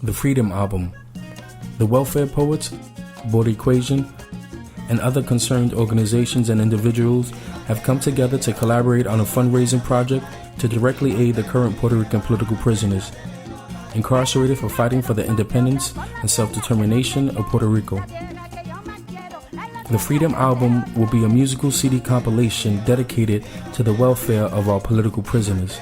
the Freedom Album. The Welfare Poets, Board Equation, and other concerned organizations and individuals have come together to collaborate on a fundraising project to directly aid the current Puerto Rican political prisoners incarcerated for fighting for the independence and self-determination of Puerto Rico. The Freedom Album will be a musical CD compilation dedicated to the welfare of our political prisoners.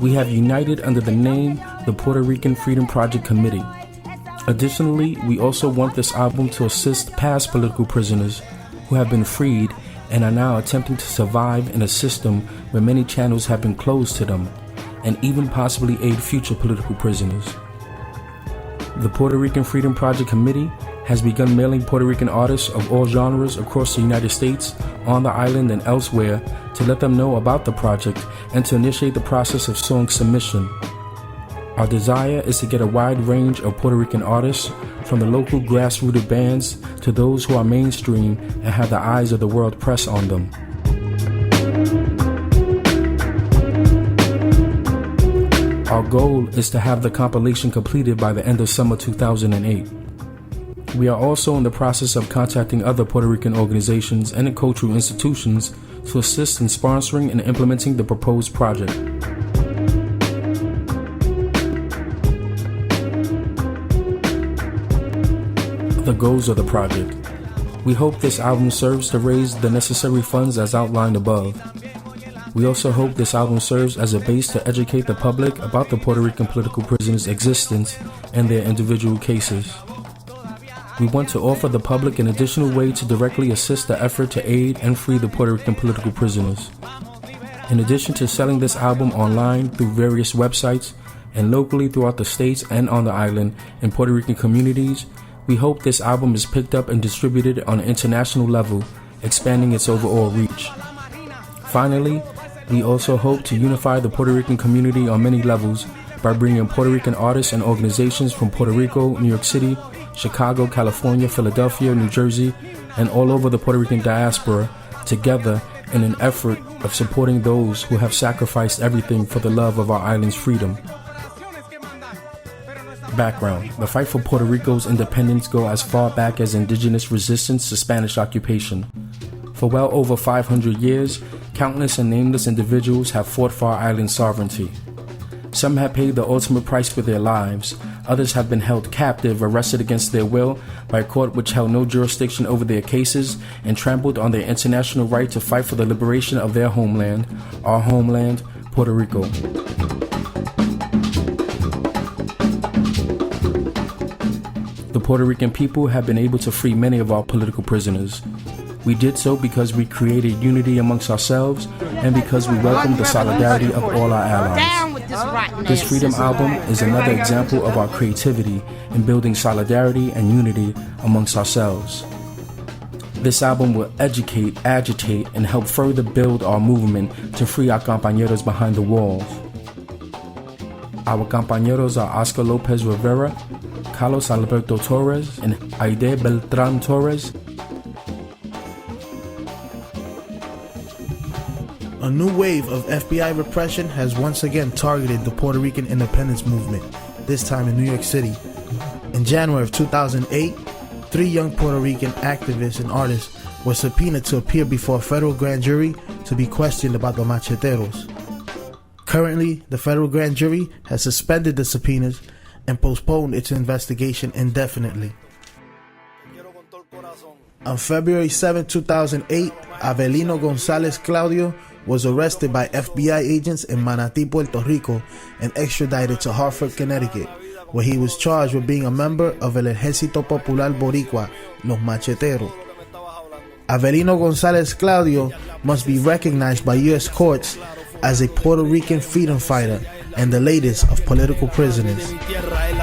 We have united under the name the Puerto Rican Freedom Project Committee. Additionally, we also want this album to assist past political prisoners who have been freed and are now attempting to survive in a system where many channels have been closed to them, and even possibly aid future political prisoners. The Puerto Rican Freedom Project Committee has begun mailing Puerto Rican artists of all genres across the United States, on the island and elsewhere, to let them know about the project and to initiate the process of song submission. Our desire is to get a wide range of Puerto Rican artists, from the local grassrooted bands to those who are mainstream and have the eyes of the world pressed on them. Our goal is to have the compilation completed by the end of summer 2008. We are also in the process of contacting other Puerto Rican organizations and cultural institutions to assist in sponsoring and implementing the proposed project. The goals of the project. We hope this album serves to raise the necessary funds as outlined above. We also hope this album serves as a base to educate the public about the Puerto Rican political prisoners' existence and their individual cases. We want to offer the public an additional way to directly assist the effort to aid and free the Puerto Rican political prisoners. In addition to selling this album online through various websites and locally throughout the states and on the island in Puerto Rican communities, we hope this album is picked up and distributed on an international level, expanding its overall reach. Finally, we also hope to unify the Puerto Rican community on many levels by bringing Puerto Rican artists and organizations from Puerto Rico, New York City, Chicago, California, Philadelphia, New Jersey, and all over the Puerto Rican diaspora together in an effort of supporting those who have sacrificed everything for the love of our island's freedom. Background: the fight for Puerto Rico's independence goes as far back as indigenous resistance to Spanish occupation. For well over 500 years, countless and nameless individuals have fought for our island's sovereignty. Some have paid the ultimate price with their lives. Others have been held captive, arrested against their will by a court which held no jurisdiction over their cases and trampled on their international right to fight for the liberation of their homeland, our homeland, Puerto Rico. The Puerto Rican people have been able to free many of our political prisoners. We did so because we created unity amongst ourselves and because we welcomed the solidarity of all our allies. This Freedom Album is another example of our creativity in building solidarity and unity amongst ourselves. This album will educate, agitate, and help further build our movement to free our compañeros behind the walls. Our compañeros are Oscar Lopez Rivera, Carlos Alberto Torres, and Aide Beltran Torres. A new wave of FBI repression has once again targeted the Puerto Rican independence movement, this time in New York City. In January of 2008, 3 young Puerto Rican activists and artists were subpoenaed to appear before a federal grand jury to be questioned about the macheteros. Currently, the federal grand jury has suspended the subpoenas and postponed its investigation indefinitely. On February 7, 2008, Avelino Gonzalez Claudio was arrested by FBI agents in Manatí, Puerto Rico, and extradited to Hartford, Connecticut, where he was charged with being a member of El Ejército Popular Boricua, Los Macheteros. Avelino Gonzalez Claudio must be recognized by U.S. courts as a Puerto Rican freedom fighter and the latest of political prisoners.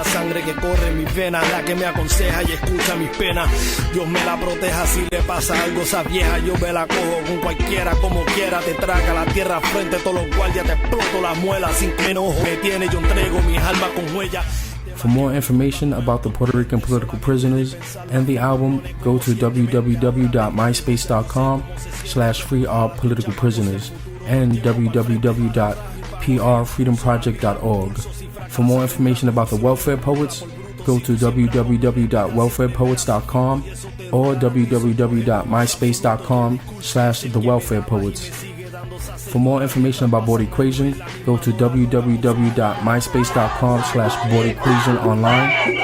Sangre que corre en mis venas, la que me aconseja y escucha mis penas. Dios me la proteja si le pasa algo a esa vieja. Yo me la cojo con cualquiera, como quiera. Te traga la tierra frente a todos los guardias. Te exploto las muelas sin que me enojo. Me tiene, yo entrego mis almas con huella. For more information about the Puerto Rican political prisoners and the album, go to www.myspace.com/freeourpoliticalprisoners and www.prfreedomproject.org. For more information about the Welfare Poets, go to www.welfarepoets.com or www.myspace.com/thewelfarepoets. For more information about Board Equation, go to www.myspace.com/boardequationonline